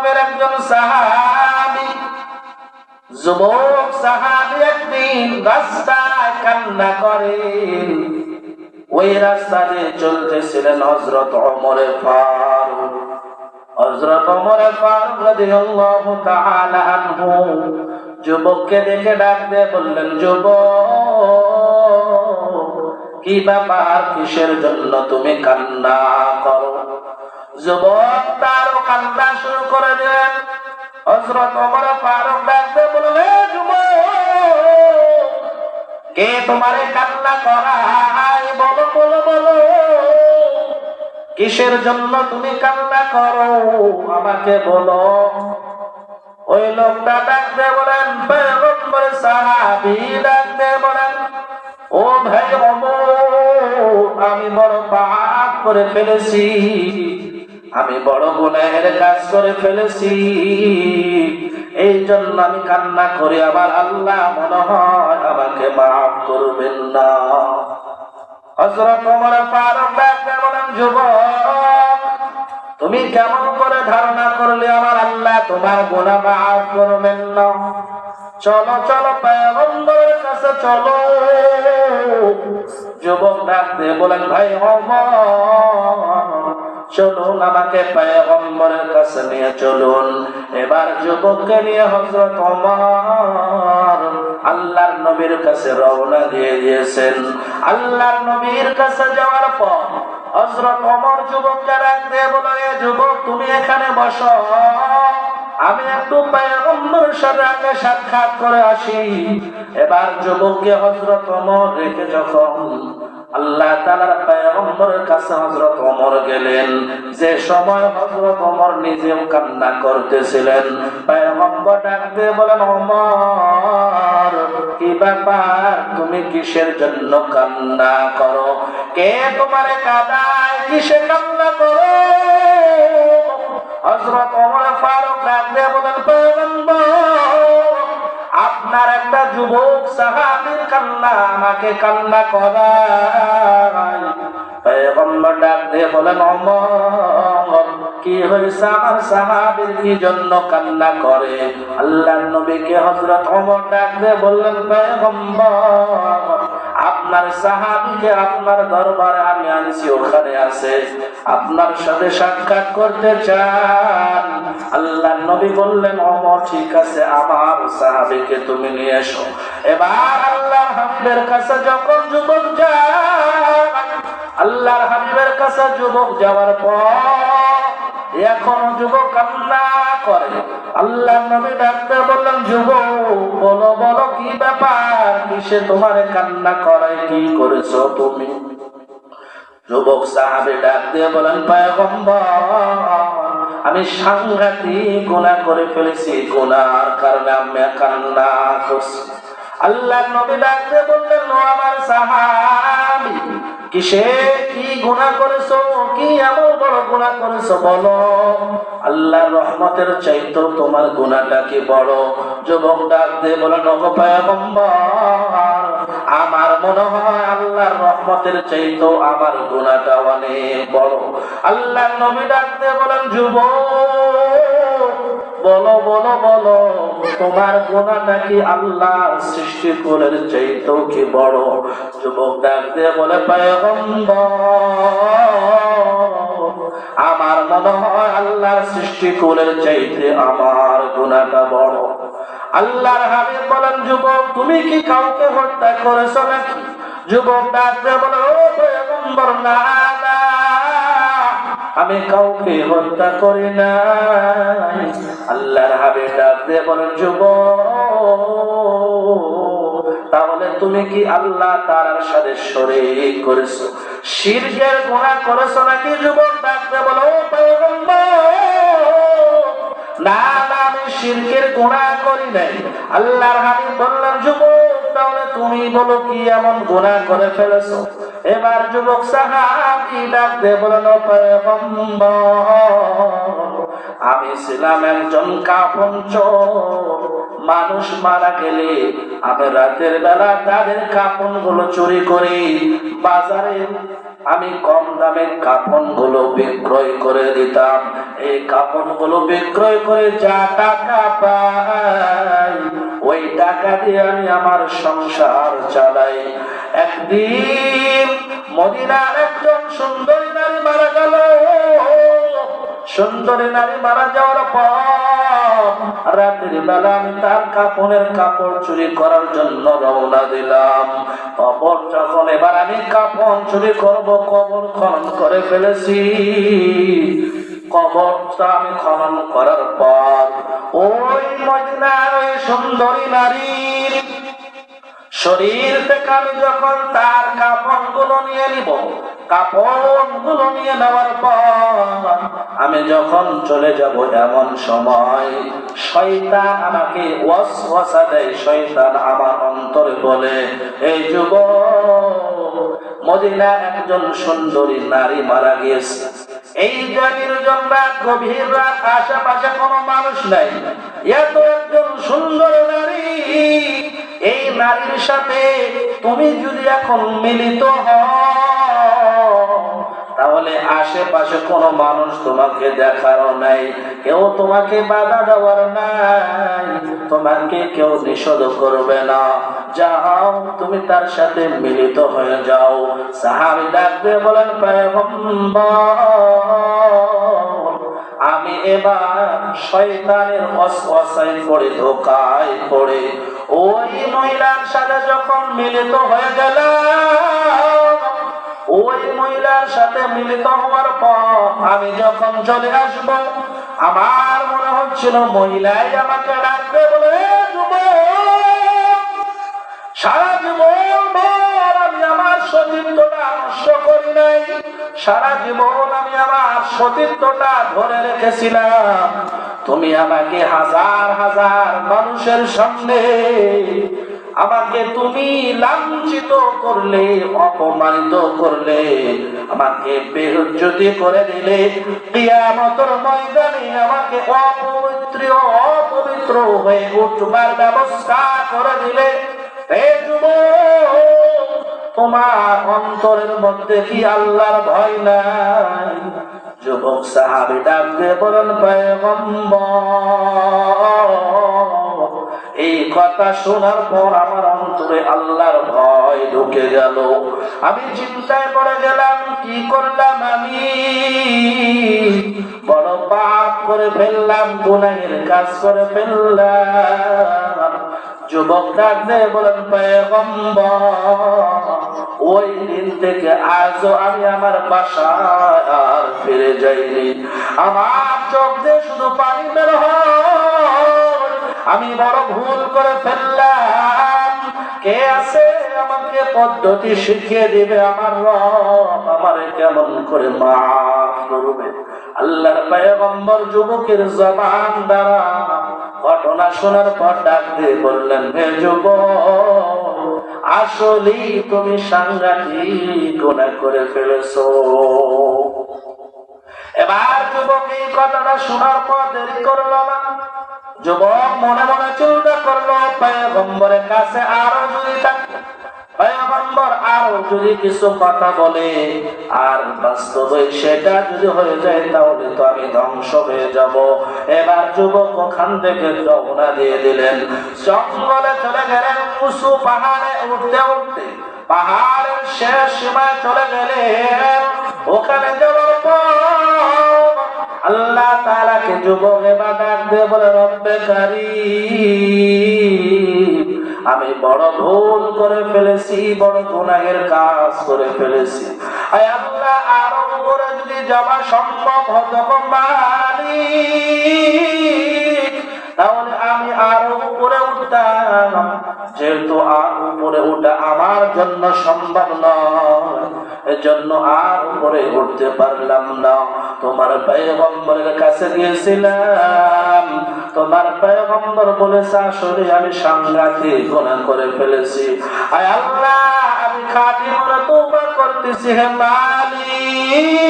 নবের একজন সাহাবী, যুবক সাহাবী একদিন রাস্তায় কান্না করেন। ওই রাস্তা দিয়ে চলতেছিলেন হযরত ওমর ফারুক। হযরত ওমর ফারুক রাদিয়াল্লাহু তাআলা আনহু যুবককে দেখে ডাক দিয়ে বললেন, যুবক, কি ব্যাপার, কিসের জন্য তুমি কান্না করো? যুবক তারও কান্না শুরু করে দিলেন। হযরত ওমর ফারুক ডাক দিয়ে বললেন, যুবক, কে তোমারে কান্না করায়? বলো বলো বলো, কিসের জন্য তুমি কান্না করো, আমাকে বলো। ওই লোকটা ডাক দিয়ে বলেন, পয়গম্বর সাহাবী ডাক দিয়ে বলেন, ও ভাই ওমর, আমি বড় পাপ করে ফেলেছি, আমি বড় গুনাহের কাজ করে ফেলেছি, এই জন্য আমি কান্না করি। আবার আল্লাহ মনে হয় আমাকে মাফ করবেন না। হযরত ওমর ফারুক ডাক দিয়ে বলেন, যুবক, তুমি কেমন করে ধারণা করলে আমার আল্লাহ তোমার গুনাহ মাফ করবেন না? চলো চলো পয়গম্বরের কাছে চলো। যুবক ডাক দিয়ে বলেন, ভাই ওমর, চলুন, আমাকে পয়গম্বরের কাছে নিয়ে চলুন। এবার যুবককে নিয়ে হযরত ওমর আল্লাহর নবীর কাছে রওনা দিয়ে দিয়েছেন। আল্লাহর নবীর কাছে যাওয়ার পর হযরত ওমর যুবককে ডাক দিয়ে বলে, যুবক, তুমি এখানে বসো, আমি একটু পয়গম্বরের সাথে আগে সাক্ষাৎ করে আসি। এবার যুবককে হযরত ওমর রেখে যখন আল্লাহ তাআলার পয়গম্বরের কাছে হযরত ওমর গেলেন, যে সময় হযরত ওমর নিজেও কান্না করতেছিলেন, পয়গম্বর ডাক দিয়ে বলেন, ওমর, কি ব্যাপার, তুমি কিসের জন্য কান্না করো? কে তোমারে কাঁদায়? কিসে কান্না করো? হযরত ওমর ফারুক ডাক দিয়ে বলেন, পয়গম্বর, আপনার একটা যুবক সাহাবীর কান্না আমাকে কান্না করায়। পয়গম্বর ডাক দিয়ে বলেন, ওমর, কি হয়েছে, আমার সাহাবীর কি জন্য কান্না করে? আল্লাহর নবীকে হযরত ওমর ডাক দিয়ে বললেন, পয়গম্বর, আপনার সাহাবীকে আপনার দরবারে আমি আনছি, ওখানে আছে, আপনার সাথে সাক্ষাৎ করতে চান। আল্লাহর নবী বললেন, ওমর, ঠিক আছে, আমার সাহাবীকে তুমি নিয়ে এসো। এবার আল্লাহর হাবিবের কাছে যখন যুবক যায়, আল্লাহর হাবিবের কাছে যুবক যাওয়ার পর এখন যুবক কান্না করে। আল্লাহর নবী ডাকতে বললেন, যুবক, বলো বলো, কি ব্যাপার, কিসে তোমারে কান্না করায়, কি করেছো তুমি? যুবক সাহাবী ডাক দিয়ে বলেন, পয়গম্বর, আমি সাংঘাতিক গুনাহ করে ফেলেছি, গুনাহর কারণে আমি কান্না করছি। আল্লাহর নবী ডাক দিয়ে বললেন, ও আমার সাহাবী, কিসে কি গুনাহ করেছো, কি এমন বড় গুনাহ করেছো, বলো। আল্লাহর রহমতের চাইতো তোমার গুনাহটা কি বড়? যুবক ডাক দিয়ে বলেন, ও পয়গম্বর, আমার মনে হয় আল্লাহর রহমতের চাইতো আমার গুনাহটা অনেক বড়। আল্লাহর নবী ডাক দিয়ে বলেন, যুবক, বলো বলো বলো, তোমার গুনাহটা কি আল্লাহর সৃষ্টিকুলের চাইতো কি বড়? যুবক ডাক দিয়ে বলে, পয়গম্বর, আমার মনে হয় আল্লাহর সৃষ্টিকুলের চাইতে আমার গুনাহটা বড়। আল্লাহর হাবিব বলেন, যুবক, তুমি কি কাউকে হত্যা করেছো নাকি? যুবক ডাক দিয়ে বলে, ও পয়গম্বর, না না, আমি কাউকে হত্যা করি না। আল্লাহর হাবিব ডাক দিয়ে বলেন, যুবক, তাহলে তুমি কি আল্লাহ তাআলার সাথে শরীক করেছো, শিরকের গুনাহ করেছো নাকি? যুবক ডাক দিয়ে বলে, ও পয়গম্বর, না না, আমি শিরকের গুনাহ করি নাই। আল্লাহর হাবিব বললেন, যুবক, তাহলে তুমি বলো, কি এমন গুনাহ করে ফেলেছো? এবার যুবক সাহাবী ডাক দিয়ে বলেন, ও পয়গম্বর, আমি ছিলাম একজন কাফন চোর। মানুষ মারা গেলে আমি রাতের বেলা তাদের কাফন গুলো চুরি করি, বাজারে আমি কম দামে কাপড়গুলো বিক্রয় করে দিতাম। এই কাপড়গুলো বিক্রয় করে যা টাকা পাই ওই টাকা দিয়ে আমি আমার সংসার চালাই। একদিন মদিনার একজন সুন্দরী নারী মারা গেল। সুন্দরী নারী মারা যাওয়ার পর রাতের বেলা আমি তার কাপড়ের কাপড় চুরি করার জন্য রওনা দিলাম। কবর যখন এবার আমি কাপড় চুরি করব, কবর খনন করে ফেলেছি। কবরটা আমি খনন করার পর ওই মদিনার ওই সুন্দরী নারীর শরীর থেকে আমি যখন তার কাপড়গুলো নিয়ে নিব, কাপড়গুলো নিয়ে নেওয়ার পর আমি যখন চলে যাব, এমন সময় শয়তান আমাকে ওয়াসওয়াসা দেয়। শয়তান আমার অন্তরে বলে, এই যুবক, মদিনার একজন সুন্দরী নারী মারা গিয়েছে। এই জাতির জন্য গভীর রাত, আশেপাশে কোনো মানুষ নাই, এত একজন সুন্দর নারী, এই নারীর সাথে তুমি যদি এখন মিলিত হও তাহলে আশেপাশে কোনো মানুষ তোমাকে দেখারও নাই, কেউ তোমাকে বাধা দেওয়ার নাই, তোমাকে কেউ নিষেধ করবে না। যাও, তুমি তার সাথে মিলিত হয়ে যাও। সাহাবী ডাক দিয়ে বলেন, পয়গম্বর, আমি এবার শয়তানের ওয়াসওয়াসায় পড়ে, ধোঁকায় পড়ে ওই মহিলার সাথে যখন মিলিত হয়ে গেলাম, ওই মহিলার সাথে মিলিত হওয়ার পর আমি যখন চলে আসব, আমার মনে হচ্ছিল মহিলাই আমাকে ডাকবে, বলে, সারা জীবন আমি আমার সতীত্বটা নষ্ট করি নাই, সারা জীবন আমি আমার সতীত্বটা ধরে রেখেছিলাম। তুমি আমাকে হাজার হাজার মানুষের সামনে আমাকে তুমি লাঞ্ছিত করলে, অপমানিত করলে, আমাকে বেইজ্জতি করে দিলে, কিয়ামতের ময়দানে আমাকে অপবিত্র হয়ে উঠবার ব্যবস্থা করে দিলে। এই যুবক, তোমার অন্তরের মধ্যে কি আল্লাহর ভয় নাই? যুবক সাহাবী ডাক দিয়ে বলেন, পয়গম্বর, এই কথা শোনার পর আমার অন্তরে আল্লাহর ভয় ঢুকে গেল। আমি চিন্তায় পড়ে গেলাম, কি করলাম আমি? বড় পাপ করে ফেললাম, গুনাহের কাজ করে ফেললাম। যুবক ডাক দিয়ে বলেন, পয়গম্বর, ওই দিন থেকে আজও আমি আমার বাসায় আর ফিরে যাইনি। আমার চোখ দিয়ে শুধু পানি বের হয়। আমি বড় ভুল করে ফেললাম। কে আছে আমাকে পদ্ধতি শিখিয়ে দিবে? আমার রব আমারে কেমন করে মাফ করবে? আল্লাহর পয়গম্বর যুবকের জবান দ্বারা ঘটনা শোনার পর ডাক দিয়ে বললেন, হে যুবক, আসলেই তুমি সাংঘাতিক গুনাহ করে ফেলেছো। এবার যুবক এই কথাটা শোনার পর দেরি করলো না। যুবক মনে মনে চিন্তা করলো, পয়গম্বরের কাছে আরো যদি থাকে, পয়গম্বর আরো যদি কিছু কথা বলে আর বাস্তবে সেটা যদি হয়ে যায় তাহলে তো আমি ধ্বংস হয়ে যাব। এবার যুবক ওখান থেকে রওনা দিয়ে দিলেন, জঙ্গলে চলে গেলেন। উঁচু পাহাড়ে উঠতে উঠতে পাহাড়ের শেষ সীমায় চলে গেলেন। ওখানে যাওয়ার পর আল্লাহ তাআলাকে যুবক এবার ডাক দিয়ে বলে, রব্বে কারীম, আমি বড় ভুল করে ফেলেছি, বড় গুনাহের কাজ করে ফেলেছি। আয় আল্লাহ, আরো উপরে যদি যাওয়া সম্ভব হতো মালিক, তাহলে আমি আরো উপরে উঠতাম। যেহেতু আর উপরে উঠা আমার জন্য সম্ভব নয়, এজন্য আর উপরে উঠতে পারলাম না। তোমার পয়গম্বরের কাছে গিয়েছিলাম, তোমার পয়গম্বর বলেছে আসলে আমি সাংঘাতিক গুনাহ করে ফেলেছি। আয় আল্লাহ, আমি খাঁটি মনে তওবা করতেছি, হে মালিক,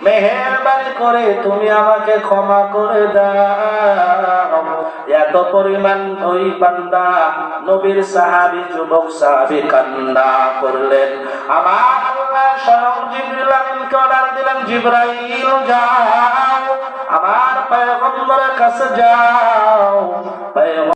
মেহেরবানি করে তুমি আমাকে ক্ষমা করে দাও। এত পরিমাণ ওই বান্দা নবীর সাহাবী, যুবক সাহাবী কান্না করলেন। আমার স্বয়ং জিবরিল আমিনকে অর্ডার দিলেন, জিবরাইল যাও আমার পয়গম্বরের কাছে যাও।